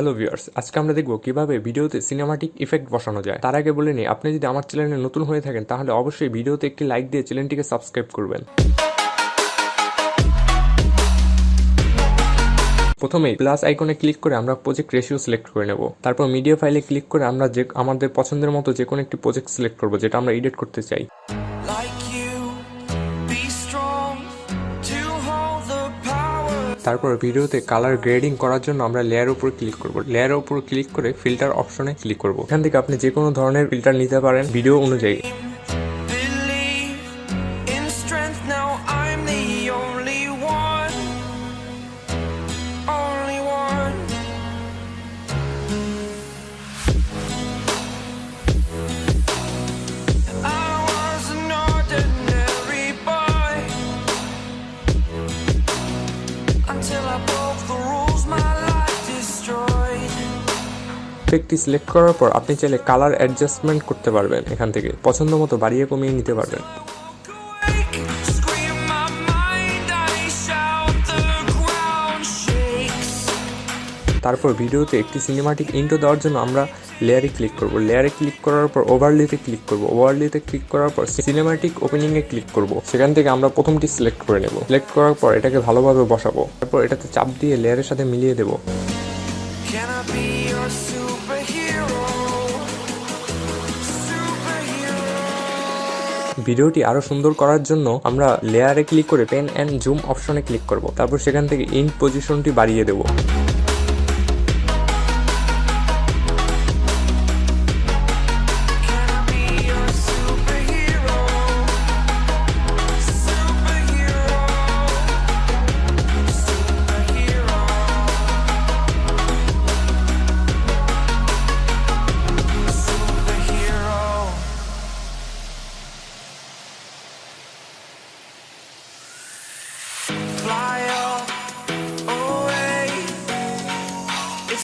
Hello viewers, আজকে আমরা দেখব কিভাবে ভিডিওতে সিনেমাটিক ইফেক্ট বসানো যায়। তার আগে বলে নিই, আপনি যদি আমার চ্যানেলে নতুন হয়ে থাকেন তাহলে অবশ্যই ভিডিওতে একটি লাইক দিয়ে চ্যানেলটিকে সাবস্ক্রাইব করবেন। প্রথমেই প্লাস আইকনে ক্লিক করে আমরা প্রজেক্ট রেশিও সিলেক্ট করে নেব। তারপর মিডিয়া ফাইলে ক্লিক করে আমরা আমাদের পছন্দের মতো যে কোনো একটি প্রজেক্ট সিলেক্ট করব যেটা আমরা এডিট করতে চাই। তারপর ভিডিওতে কালার গ্রেডিং করার জন্য আমরা লেয়ারের উপর ক্লিক করব। লেয়ারের উপর ক্লিক করে ফিল্টার অপশনে ক্লিক করব। এখান থেকে আপনি যে কোনো ধরনের ফিল্টার নিতে পারেন ভিডিও অনুযায়ী। ইফেক্টটি সিলেক্ট করার পর আপনি চাইলে কালার অ্যাডজাস্টমেন্ট করতে পারবেন। এখান থেকে পছন্দ মতো বাড়িয়ে কমিয়ে নিতে পারবেন। তারপর ভিডিওতে একটি সিনেমাটিক ইন্ট্রো দেওয়ার জন্য আমরা লেয়ারে ক্লিক করব। লেয়ারে ক্লিক করার পর ওভারলেতে ক্লিক করব। ওভারলেতে ক্লিক করার পর সিনেমাটিক ওপেনিং এ ক্লিক করব। সেখান থেকে আমরা প্রথমটি সিলেক্ট করে নেব। সিলেক্ট করার পর এটাকে ভালোভাবে বসাবো। তারপর এটাতে চাপ দিয়ে লেয়ারের সাথে মিলিয়ে দেব। ভিডিওটি আরো সুন্দর করার জন্য আমরা লেয়ারে ক্লিক করে পেন এন্ড জুম অপশনে ক্লিক করব। তারপর সেখান থেকে ইন পজিশনটি বাড়িয়ে দেব।